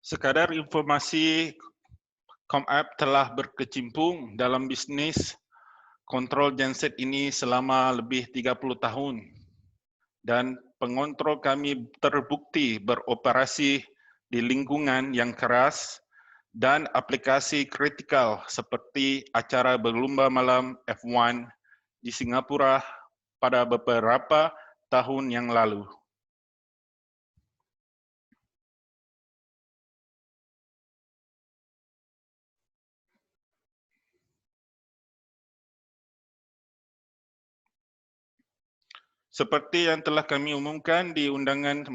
Sekadar informasi, ComApp telah berkecimpung dalam bisnis kontrol genset ini selama lebih 30 tahun dan pengontrol kami terbukti beroperasi di lingkungan yang keras dan aplikasi kritikal seperti acara berlumba malam F1 di Singapura pada beberapa tahun yang lalu. Seperti yang telah kami umumkan di undangan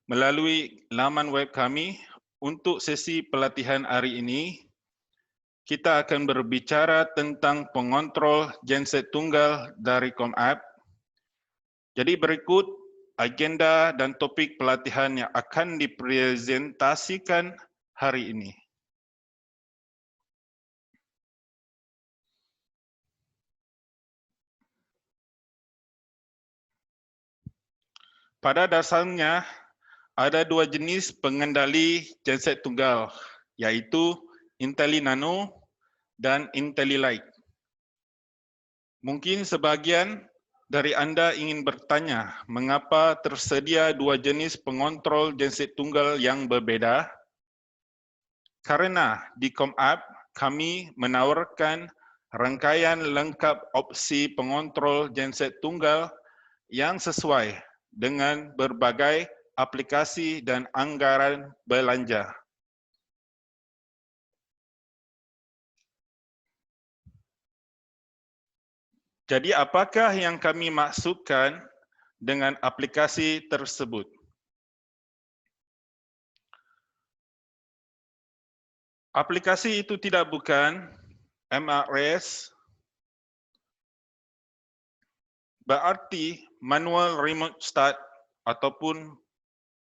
melalui laman web kami, untuk sesi pelatihan hari ini, kita akan berbicara tentang pengontrol genset tunggal dari ComApp. Jadi berikut agenda dan topik pelatihan yang akan dipresentasikan hari ini. Pada dasarnya, ada dua jenis pengendali genset tunggal, yaitu IntelliNano dan IntelliLite. Mungkin sebagian dari Anda ingin bertanya, mengapa tersedia dua jenis pengontrol genset tunggal yang berbeda? Karena di ComApp, kami menawarkan rangkaian lengkap opsi pengontrol genset tunggal yang sesuai dengan berbagai aplikasi dan anggaran belanja. Jadi apakah yang kami maksudkan dengan aplikasi tersebut? Aplikasi itu tidak bukan MRS, berarti manual remote start ataupun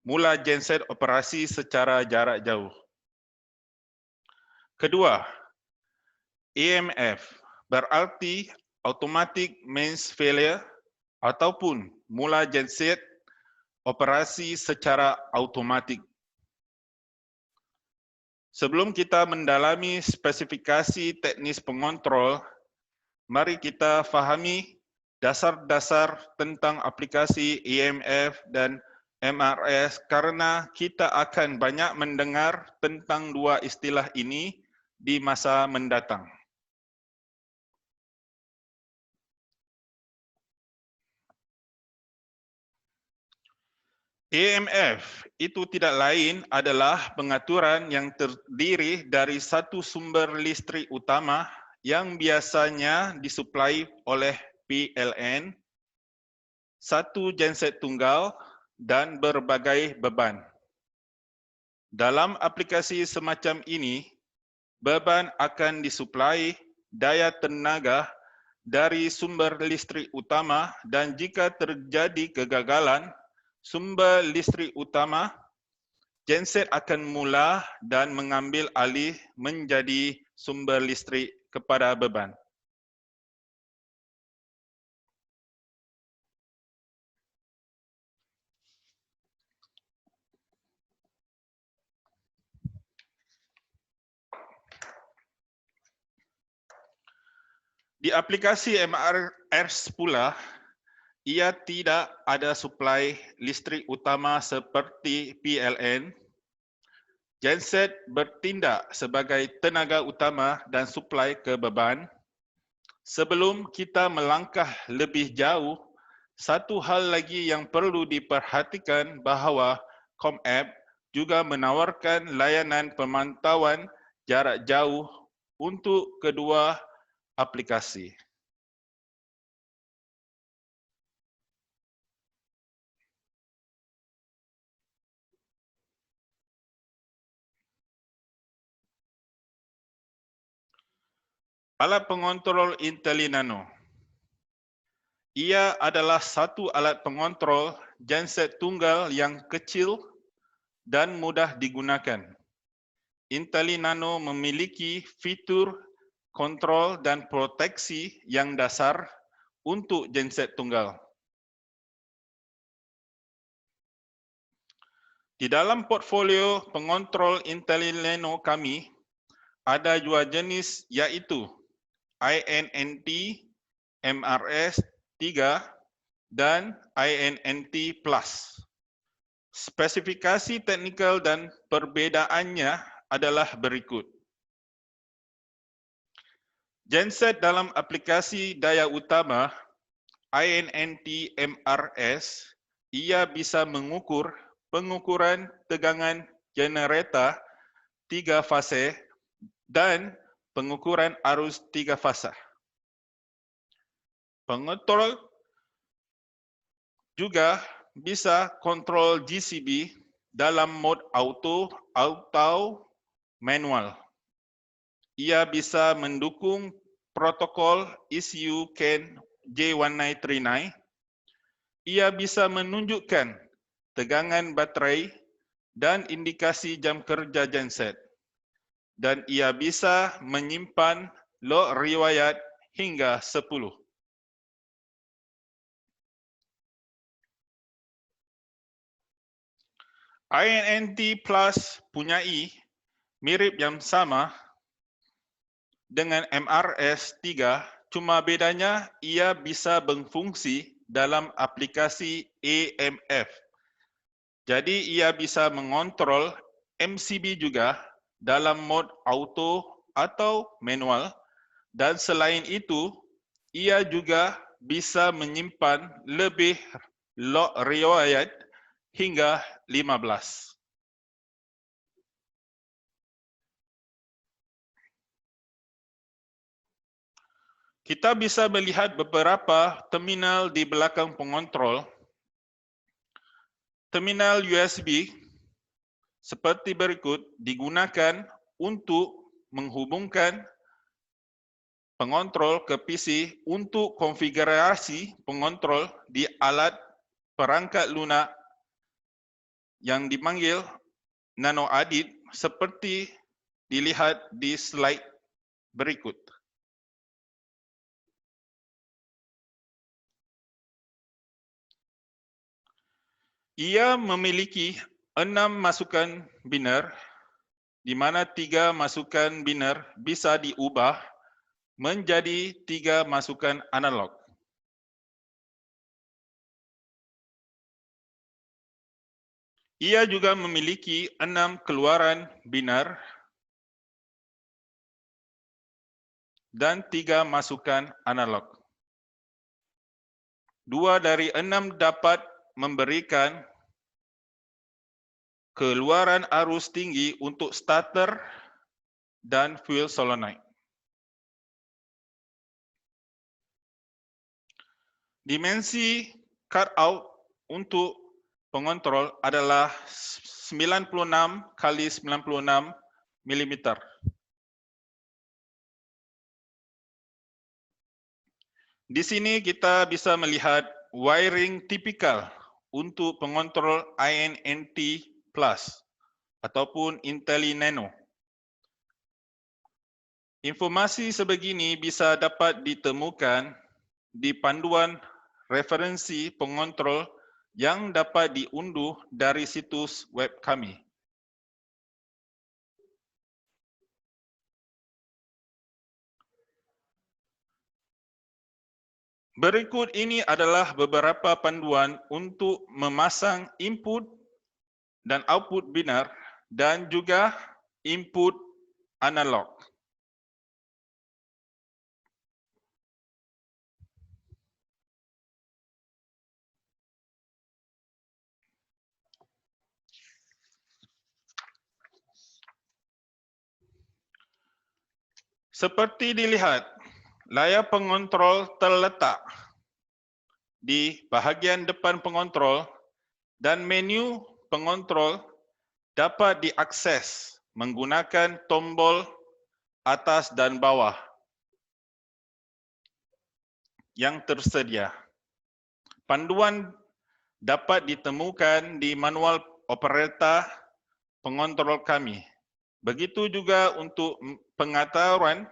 mula genset operasi secara jarak jauh. Kedua, AMF berarti automatic mains failure ataupun mula genset operasi secara automatik. Sebelum kita mendalami spesifikasi teknis pengontrol, mari kita fahami dasar-dasar tentang aplikasi AMF dan MRS karena kita akan banyak mendengar tentang dua istilah ini di masa mendatang. AMF itu tidak lain adalah pengaturan yang terdiri dari satu sumber listrik utama yang biasanya disuplai oleh PLN, satu genset tunggal, dan berbagai beban. Dalam aplikasi semacam ini, beban akan disuplai daya tenaga dari sumber listrik utama dan jika terjadi kegagalan sumber listrik utama, genset akan mula dan mengambil alih menjadi sumber listrik kepada beban. Di aplikasi MRS pula, ia tidak ada suplai listrik utama seperti PLN. Genset bertindak sebagai tenaga utama dan suplai ke beban. Sebelum kita melangkah lebih jauh, satu hal lagi yang perlu diperhatikan bahawa ComApp juga menawarkan layanan pemantauan jarak jauh untuk kedua aplikasi. Alat pengontrol IntelliNano. Ia adalah satu alat pengontrol genset tunggal yang kecil dan mudah digunakan. IntelliNano memiliki fitur kontrol dan proteksi yang dasar untuk genset tunggal. Di dalam portfolio pengontrol IntelliLeno kami, ada dua jenis yaitu INNT MRS 3 dan INNT Plus. Spesifikasi teknikal dan perbedaannya adalah berikut. Genset dalam aplikasi daya utama INNT MRS, ia bisa mengukur pengukuran tegangan generator 3 fasa dan pengukuran arus 3 fasa. Pengontrol juga bisa kontrol GCB dalam mode auto atau manual. Ia bisa mendukung protokol ECU CAN J1939. Ia bisa menunjukkan tegangan baterai dan indikasi jam kerja genset. Dan ia bisa menyimpan log riwayat hingga 10. INNT Plus punyai mirip yang sama dengan MRS 3, cuma bedanya ia bisa berfungsi dalam aplikasi AMF. Jadi ia bisa mengontrol MCB juga dalam mode auto atau manual, dan selain itu ia juga bisa menyimpan lebih log riwayat hingga 15. Kita bisa melihat beberapa terminal di belakang pengontrol. Terminal USB seperti berikut digunakan untuk menghubungkan pengontrol ke PC untuk konfigurasi pengontrol di alat perangkat lunak yang dipanggil NanoAdit seperti dilihat di slide berikut. Ia memiliki 6 masukan biner, di mana 3 masukan biner bisa diubah menjadi 3 masukan analog. Ia juga memiliki 6 keluaran biner dan 3 masukan analog. 2 dari 6 dapat memberikan keluaran arus tinggi untuk starter dan fuel solenoid. Dimensi cutout untuk pengontrol adalah 96 kali 96 mm. Di sini kita bisa melihat wiring tipikal untuk pengontrol INNT Plus ataupun IntelliNeno. Informasi sebegini bisa dapat ditemukan di panduan referensi pengontrol yang dapat diunduh dari situs web kami. Berikut ini adalah beberapa panduan untuk memasang input dan output biner dan juga input analog. Seperti dilihat, layar pengontrol terletak di bahagian depan pengontrol dan menu pengontrol dapat diakses menggunakan tombol atas dan bawah yang tersedia. Panduan dapat ditemukan di manual operator pengontrol kami. Begitu juga untuk pengaturan,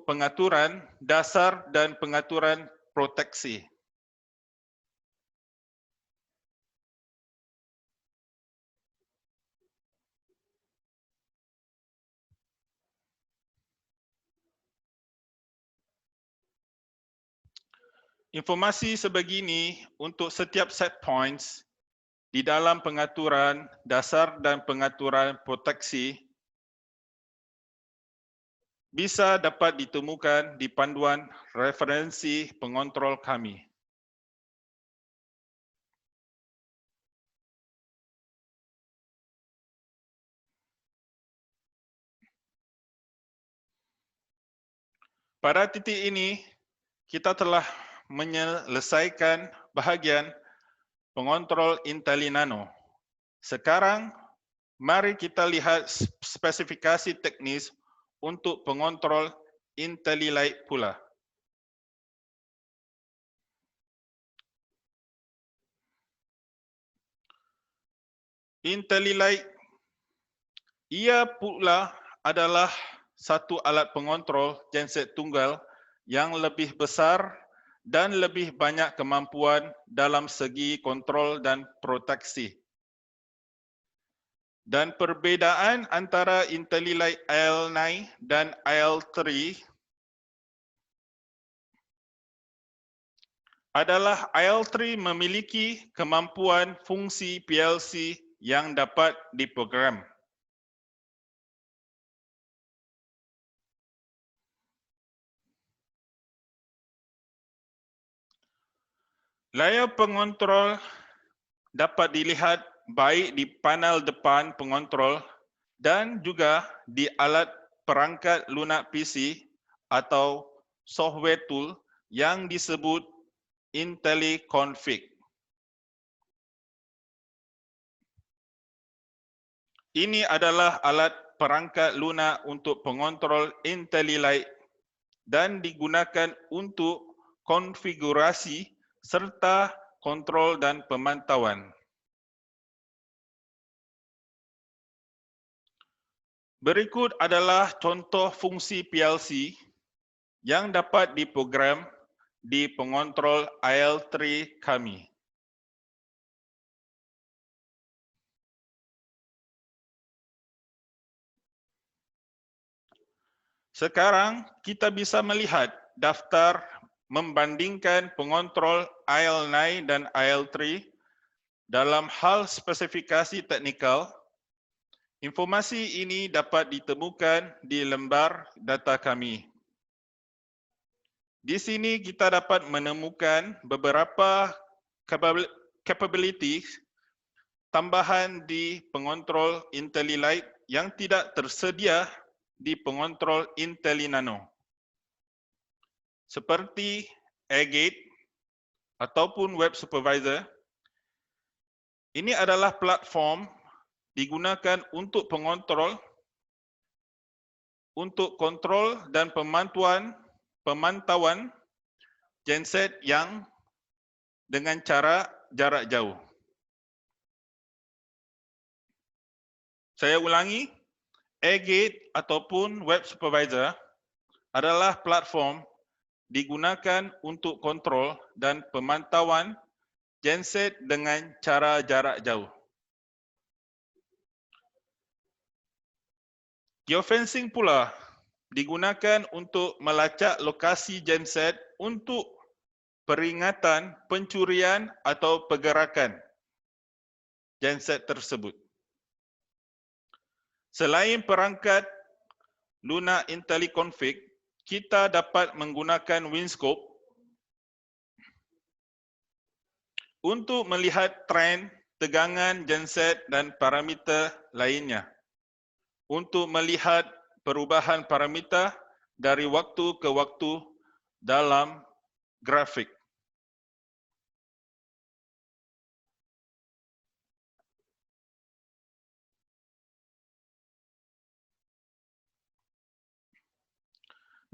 pengaturan dasar dan pengaturan proteksi. Informasi sebegini untuk setiap set points di dalam pengaturan dasar dan pengaturan proteksi bisa dapat ditemukan di panduan referensi pengontrol kami. Pada titik ini, kita telah menyelesaikan bahagian pengontrol IntelliNano. Sekarang, mari kita lihat spesifikasi teknis untuk pengontrol IntelliLite pula. IntelliLite, ia pula adalah satu alat pengontrol genset tunggal yang lebih besar dan lebih banyak kemampuan dalam segi kontrol dan proteksi. Dan perbezaan antara IntelliLite IL9 dan IL3 adalah IL3 memiliki kemampuan fungsi PLC yang dapat diprogram. Layar pengontrol dapat dilihat baik di panel depan pengontrol dan juga di alat perangkat lunak PC atau software tool yang disebut IntelliConfig. Ini adalah alat perangkat lunak untuk pengontrol IntelliLite dan digunakan untuk konfigurasi serta kontrol dan pemantauan. Berikut adalah contoh fungsi PLC yang dapat diprogram di pengontrol IL3 kami. Sekarang kita bisa melihat daftar membandingkan pengontrol IL9 dan IL3 dalam hal spesifikasi teknikal. Informasi ini dapat ditemukan di lembar data kami. Di sini kita dapat menemukan beberapa capabilities tambahan di pengontrol IntelliLite yang tidak tersedia di pengontrol IntelliNano. Seperti AirGate ataupun Web Supervisor, ini adalah platform digunakan untuk pengontrol, untuk kontrol dan pemantauan genset yang dengan cara jarak jauh. Saya ulangi, AirGate ataupun Web Supervisor adalah platform digunakan untuk kontrol dan pemantauan genset dengan cara jarak jauh. Geofencing pula digunakan untuk melacak lokasi genset untuk peringatan pencurian atau pergerakan genset tersebut. Selain perangkat lunak IntelliConfig, kita dapat menggunakan Windscope untuk melihat trend tegangan genset dan parameter lainnya, untuk melihat perubahan parameter dari waktu ke waktu dalam grafik.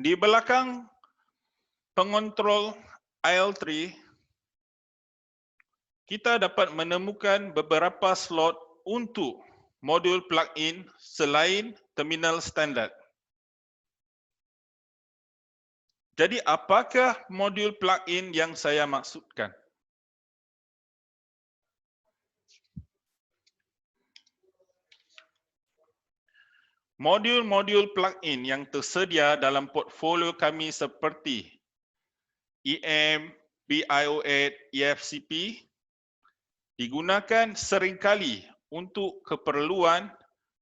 Di belakang pengontrol IL3, kita dapat menemukan beberapa slot untuk modul plug-in selain terminal standard. Jadi apakah modul plug-in yang saya maksudkan? Modul-modul plug-in yang tersedia dalam portfolio kami seperti EM, PIO8 EFCP digunakan seringkali untuk keperluan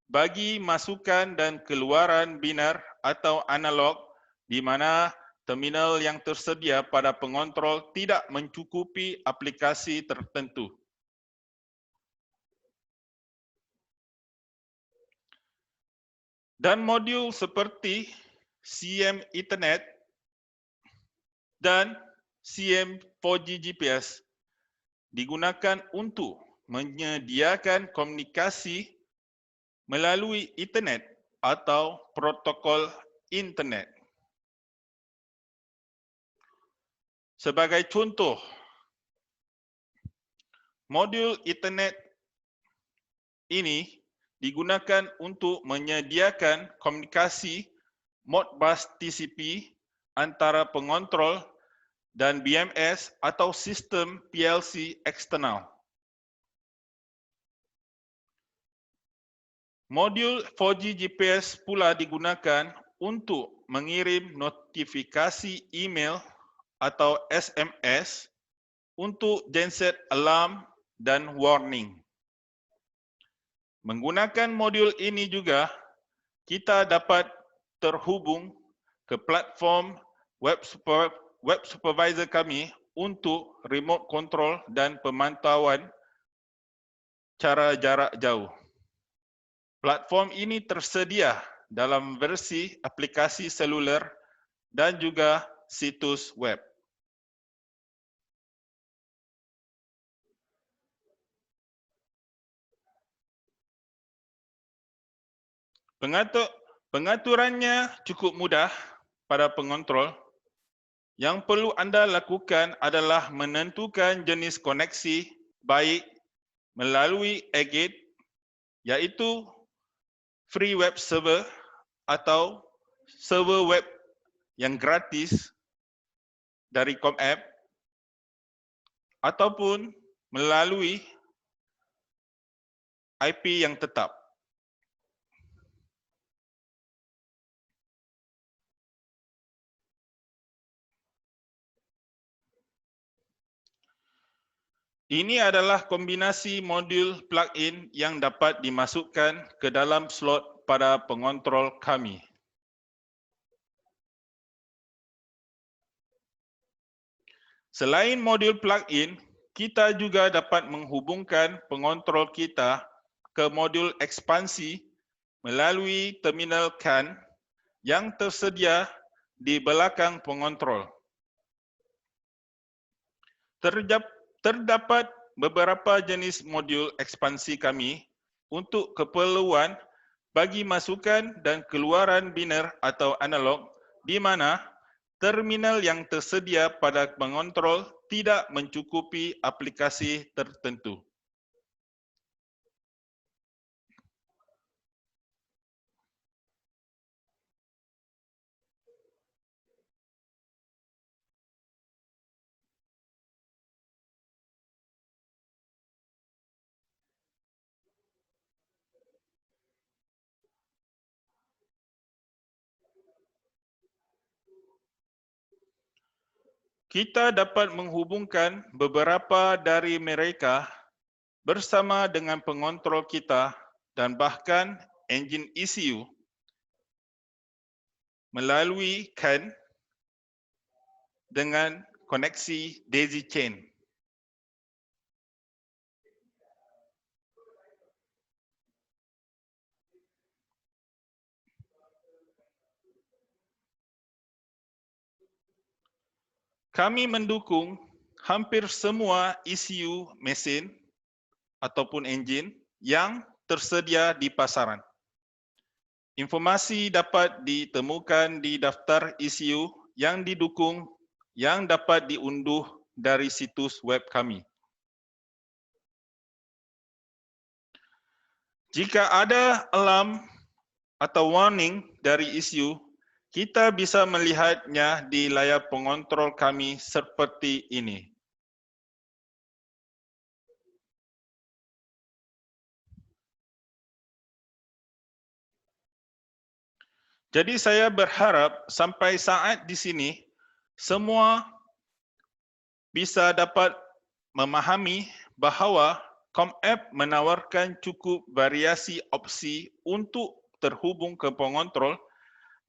bagi masukan dan keluaran biner atau analog di mana terminal yang tersedia pada pengontrol tidak mencukupi aplikasi tertentu. Dan modul seperti CM Ethernet dan CM 4G GPS digunakan untuk menyediakan komunikasi melalui Ethernet atau protokol internet. Sebagai contoh, modul Ethernet ini digunakan untuk menyediakan komunikasi Modbus TCP antara pengontrol dan BMS atau sistem PLC eksternal. Modul 4G GPS pula digunakan untuk mengirim notifikasi email atau SMS untuk genset alarm dan warning. Menggunakan modul ini juga, kita dapat terhubung ke platform web supervisor kami untuk remote control dan pemantauan cara jarak jauh. Platform ini tersedia dalam versi aplikasi seluler dan juga situs web. Pengaturannya cukup mudah pada pengontrol. Yang perlu anda lakukan adalah menentukan jenis koneksi baik melalui Agate, iaitu free web server atau server web yang gratis dari ComApp, ataupun melalui IP yang tetap. Ini adalah kombinasi modul plug-in yang dapat dimasukkan ke dalam slot pada pengontrol kami. Selain modul plug-in, kita juga dapat menghubungkan pengontrol kita ke modul ekspansi melalui terminal CAN yang tersedia di belakang pengontrol. Terdapat beberapa jenis modul ekspansi kami untuk keperluan bagi masukan dan keluaran biner atau analog di mana terminal yang tersedia pada pengontrol tidak mencukupi aplikasi tertentu. Kita dapat menghubungkan beberapa dari mereka bersama dengan pengontrol kita dan bahkan enjin ECU melalui CAN dengan koneksi daisy chain. Kami mendukung hampir semua ECU mesin ataupun enjin yang tersedia di pasaran. Informasi dapat ditemukan di daftar ECU yang didukung yang dapat diunduh dari situs web kami. Jika ada alarm atau warning dari ECU, kita bisa melihatnya di layar pengontrol kami seperti ini. Jadi saya berharap sampai saat di sini, semua bisa dapat memahami bahawa ComApp menawarkan cukup variasi opsi untuk terhubung ke pengontrol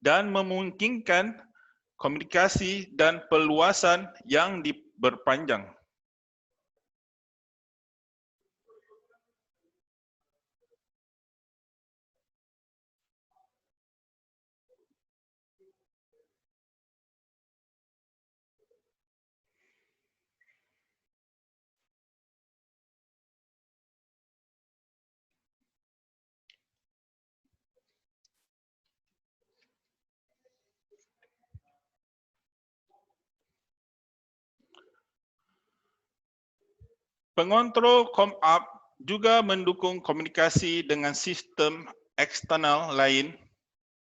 dan memungkinkan komunikasi dan perluasan yang berpanjang. Pengontrol ComApp juga mendukung komunikasi dengan sistem eksternal lain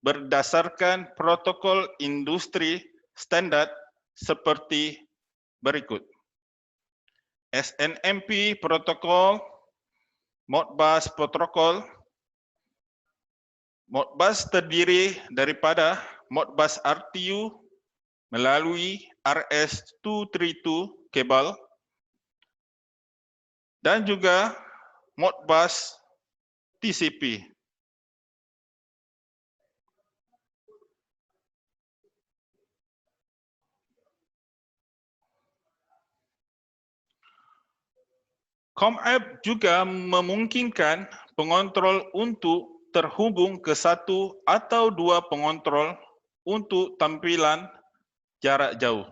berdasarkan protokol industri standar seperti berikut. SNMP Protokol, Modbus Protokol. Modbus terdiri daripada Modbus RTU melalui RS-232 kabel dan juga Modbus TCP. ComApp juga memungkinkan pengontrol untuk terhubung ke satu atau dua pengontrol untuk tampilan jarak jauh.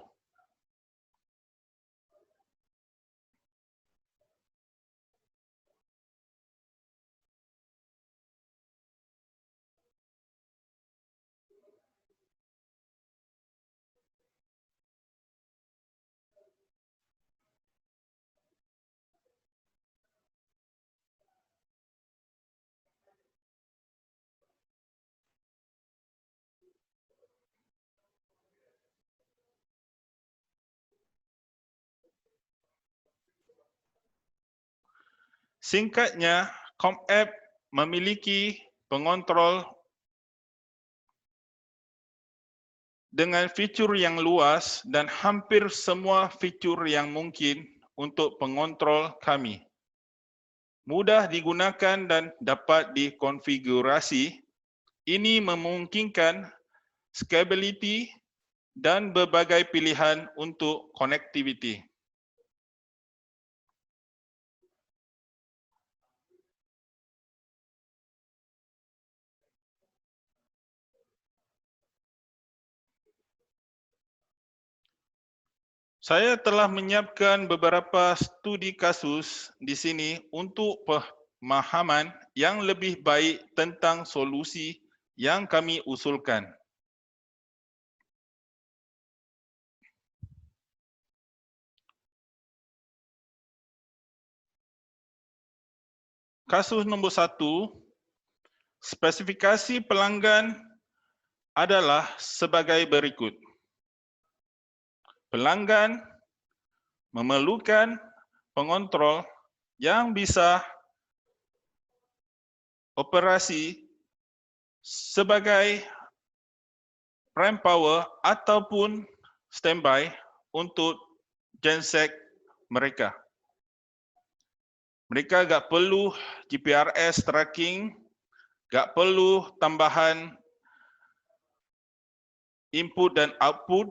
Singkatnya, ComApp memiliki pengontrol dengan fitur yang luas dan hampir semua fitur yang mungkin untuk pengontrol kami. Mudah digunakan dan dapat dikonfigurasi. Ini memungkinkan scalability dan berbagai pilihan untuk connectivity. Saya telah menyiapkan beberapa studi kasus di sini untuk pemahaman yang lebih baik tentang solusi yang kami usulkan. Kasus nombor 1, spesifikasi pelanggan adalah sebagai berikut. Pelanggan memerlukan pengontrol yang bisa operasi sebagai prime power ataupun standby untuk genset mereka. Mereka tak perlu GPRS tracking, tak perlu tambahan input dan output,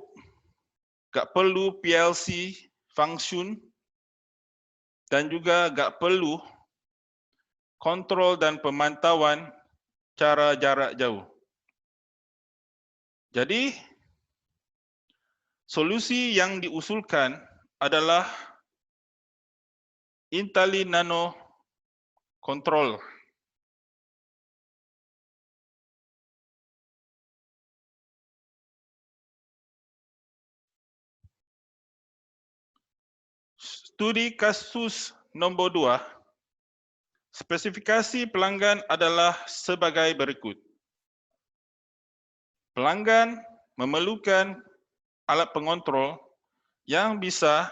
tak perlu PLC function, dan juga tak perlu kontrol dan pemantauan cara jarak jauh. Jadi, solusi yang diusulkan adalah Intelli Nano Control. Studi kasus nombor 2, spesifikasi pelanggan adalah sebagai berikut. Pelanggan memerlukan alat pengontrol yang bisa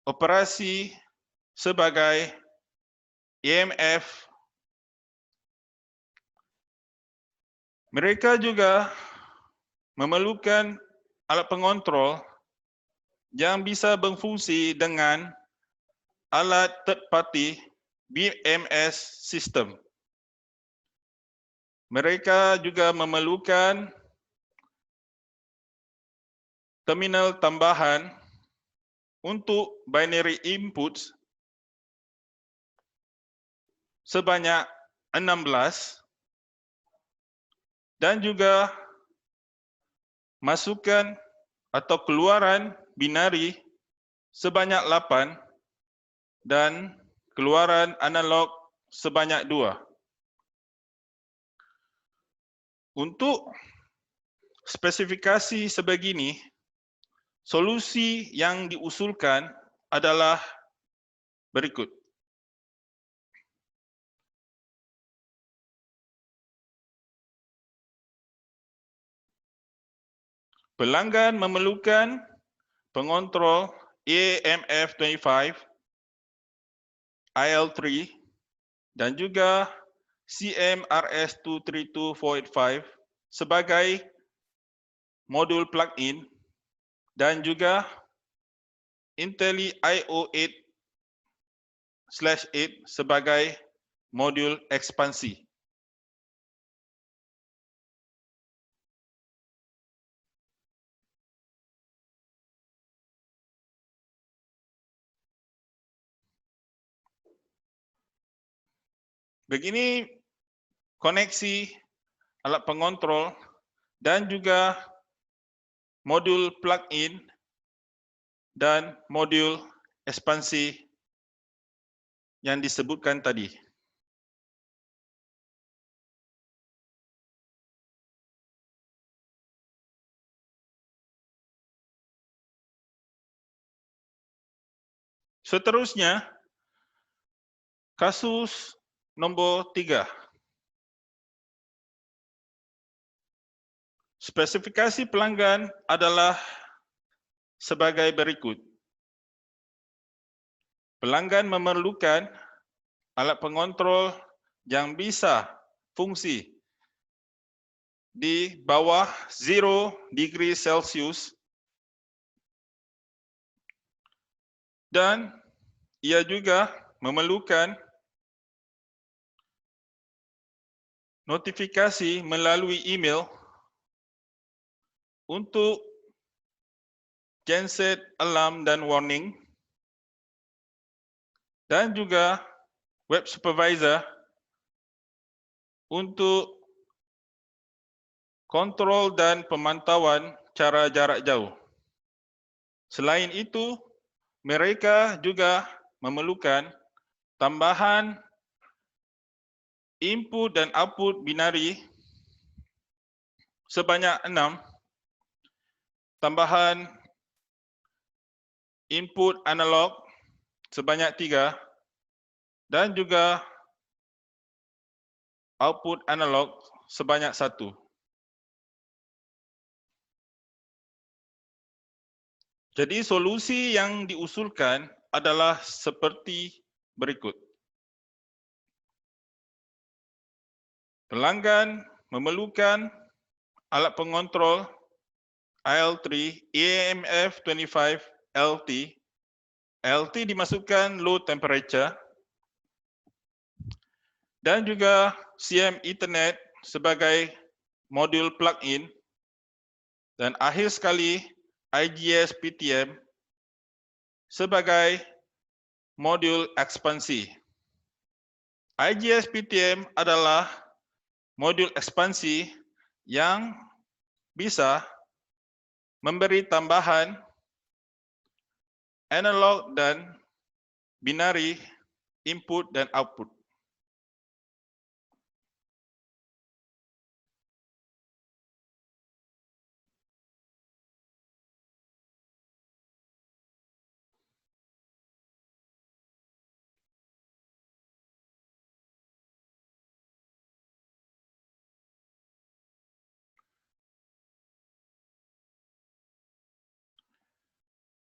operasi sebagai EMF. Mereka juga memerlukan alat pengontrol yang bisa berfungsi dengan alat third party BMS system. Mereka juga memerlukan terminal tambahan untuk binary inputs sebanyak 16 dan juga masukan atau keluaran binari sebanyak 8 dan keluaran analog sebanyak 2. Untuk spesifikasi sebegini, solusi yang diusulkan adalah berikut. Pelanggan memerlukan pengontrol AMF25, IL3 dan juga CMRS232485 sebagai modul plug-in dan juga Intelli IO8/8 sebagai modul ekspansi. Begini koneksi alat pengontrol dan juga modul plug-in dan modul ekspansi yang disebutkan tadi. Seterusnya, kasus nombor 3. Spesifikasi pelanggan adalah sebagai berikut. Pelanggan memerlukan alat pengontrol yang bisa fungsi di bawah 0 degree Celsius dan ia juga memerlukan notifikasi melalui email untuk genset alarm dan warning dan juga web supervisor untuk kontrol dan pemantauan cara jarak jauh. Selain itu, mereka juga memerlukan tambahan input dan output binari sebanyak 6, tambahan input analog sebanyak 3, dan juga output analog sebanyak 1. Jadi solusi yang diusulkan adalah seperti berikut. Pelanggan memerlukan alat pengontrol IL3 AMF25 LT. LT dimasukkan low temperature dan juga CM Ethernet sebagai modul plug-in dan akhir sekali IGS PTM sebagai modul ekspansi. IGS PTM adalah modul ekspansi yang bisa memberi tambahan analog dan binari input dan output.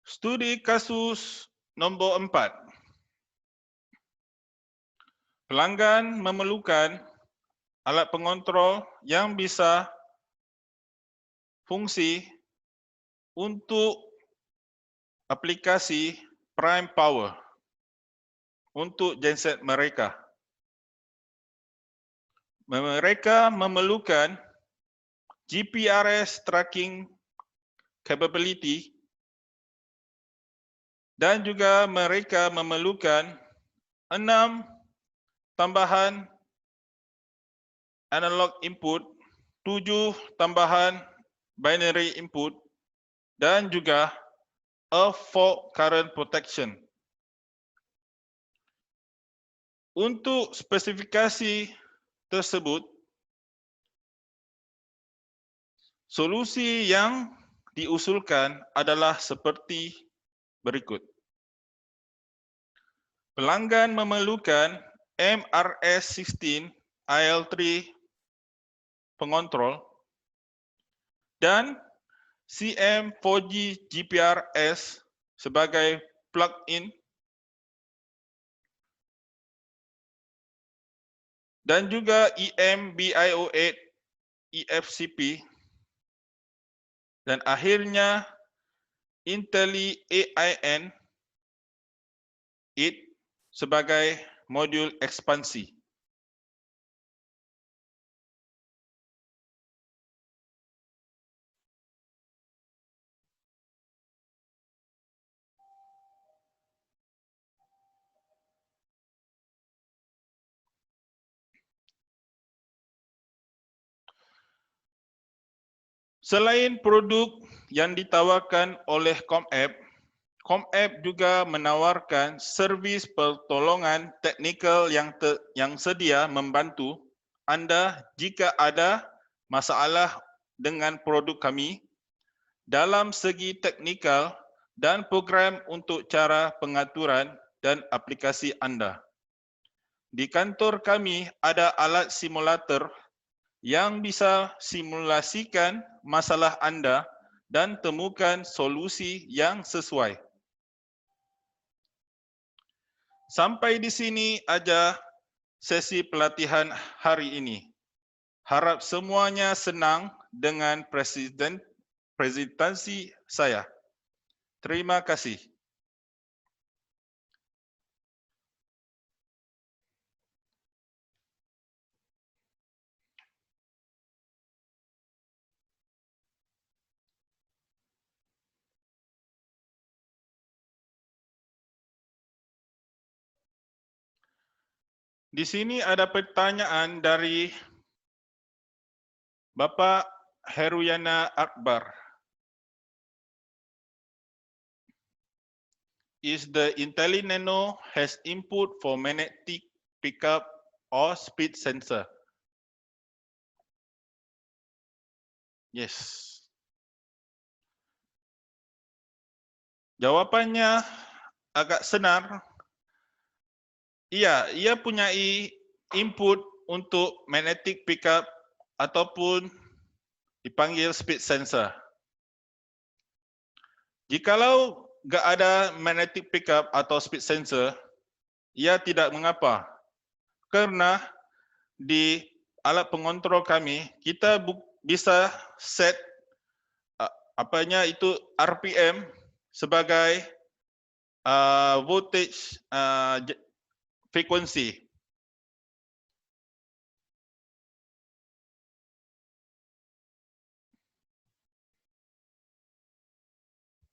Studi kasus nombor 4. Pelanggan memerlukan alat pengontrol yang bisa fungsi untuk aplikasi prime power untuk genset mereka. Mereka memerlukan GPRS tracking capability dan juga mereka memerlukan 6 tambahan analog input, 7 tambahan binary input dan juga a fault current protection. Untuk spesifikasi tersebut, solusi yang diusulkan adalah seperti berikut. Pelanggan memerlukan MRS16 IL3 pengontrol dan CM4G GPRS sebagai plug-in dan juga EMBIO8 EFCP dan akhirnya Intelli AIN 8 sebagai modul ekspansi. Selain produk yang ditawarkan oleh ComApp, ComApp juga menawarkan servis pertolongan teknikal yang sedia membantu anda jika ada masalah dengan produk kami dalam segi teknikal dan program untuk cara pengaturan dan aplikasi anda. Di kantor kami ada alat simulator yang bisa simulasikan masalah anda dan temukan solusi yang sesuai. Sampai di sini aja sesi pelatihan hari ini. Harap semuanya senang dengan presentasi saya. Terima kasih. Di sini ada pertanyaan dari Bapak Heruyana Akbar. Is the Intelli Nano has input for magnetic pickup or speed sensor? Yes. Jawapannya agak senar. Iya, ia punya input untuk magnetic pickup ataupun dipanggil speed sensor. Jikalau nggak ada magnetic pickup atau speed sensor, ia tidak mengapa. Karena di alat pengontrol kami, kita bisa set RPM sebagai voltage frekuensi.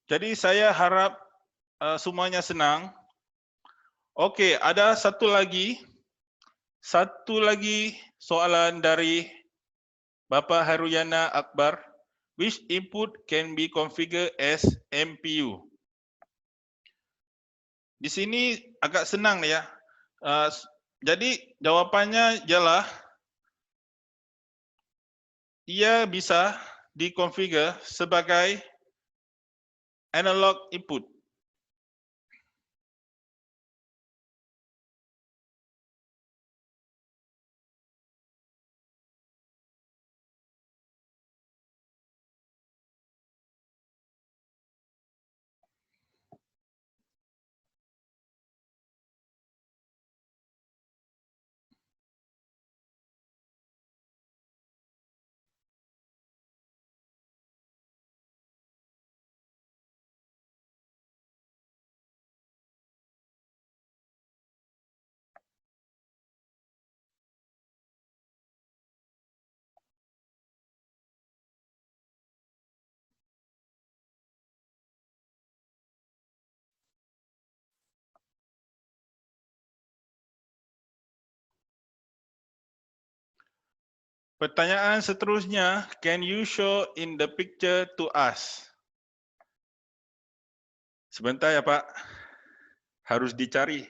Jadi saya harap semuanya senang. Okey, ada satu lagi soalan dari Bapak Heruyana Akbar. Which input can be configured as MPU? Di sini agak senang ya. Jadi jawapannya ialah ia bisa dikonfigure sebagai analog input. Pertanyaan seterusnya, can you show in the picture to us? Sebentar ya Pak, harus dicari.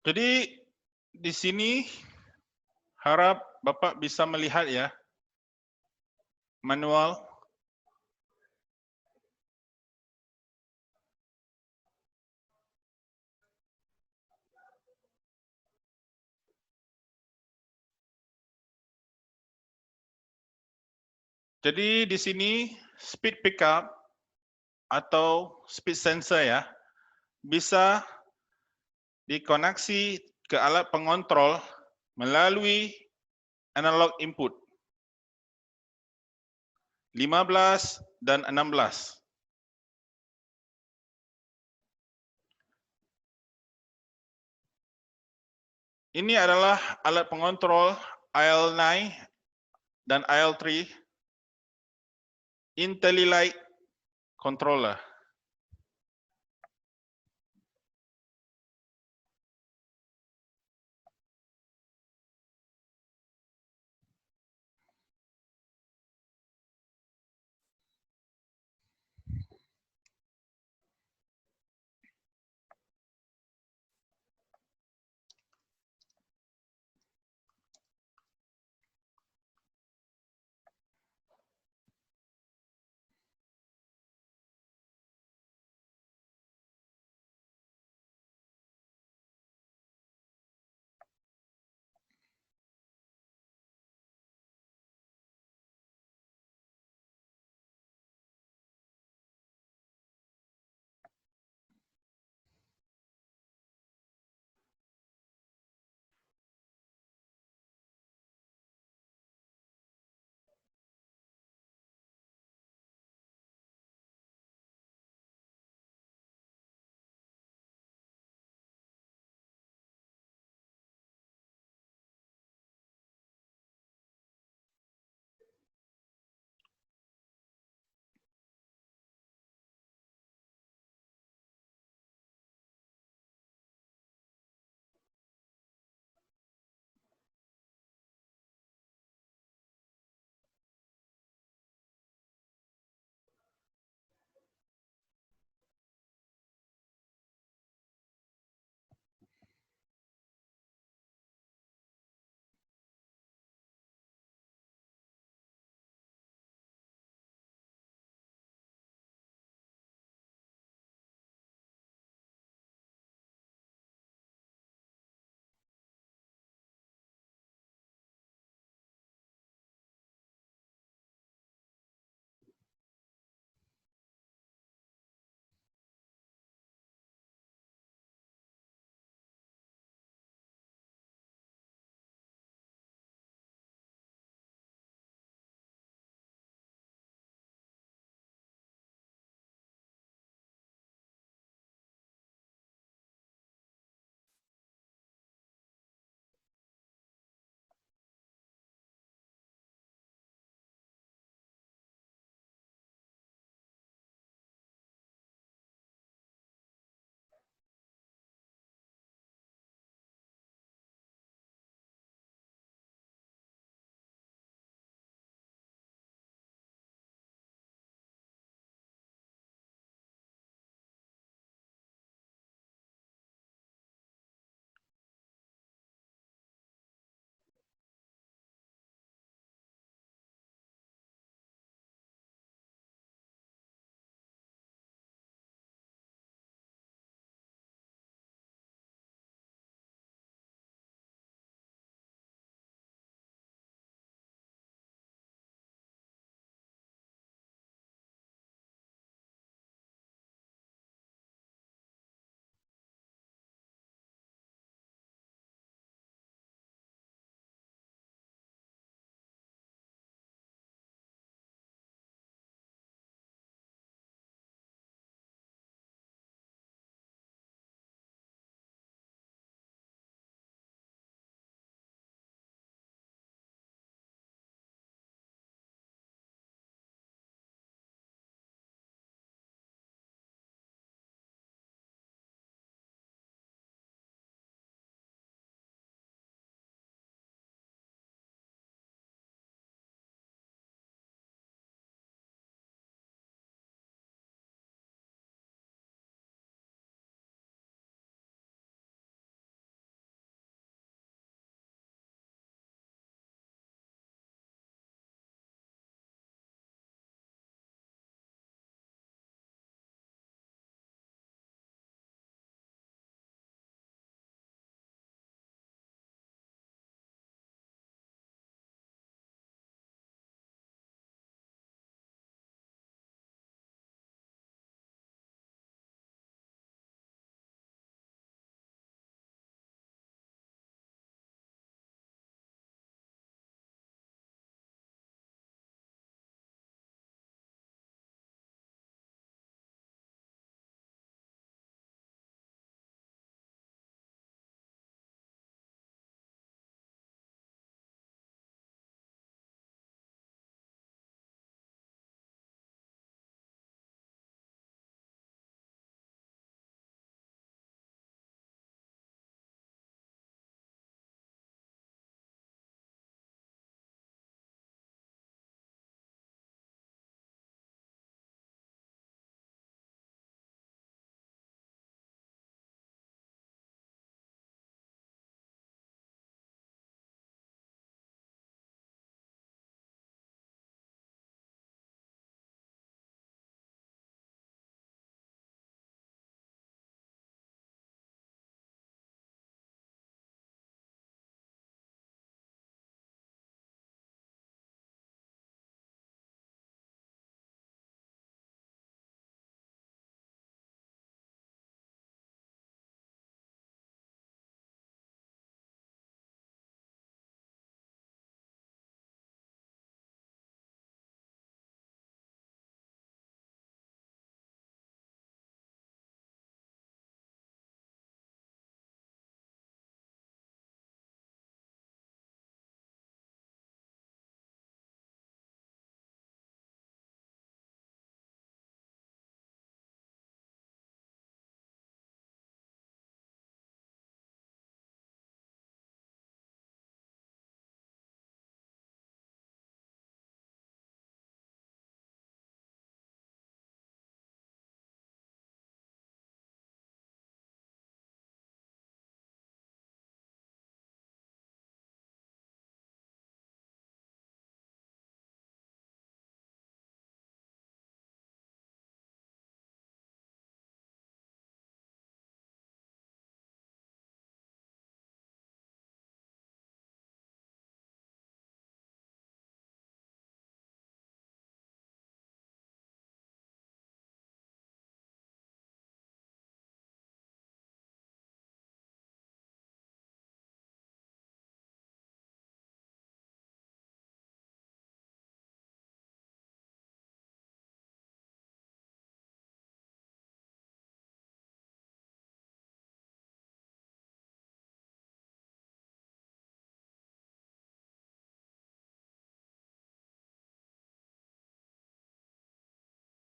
Jadi di sini harap Bapak bisa melihat ya manual. Jadi di sini speed pickup atau speed sensor ya bisa dikoneksi ke alat pengontrol melalui analog input 15 dan 16. Ini adalah alat pengontrol IL9 dan IL3 IntelliLight controller.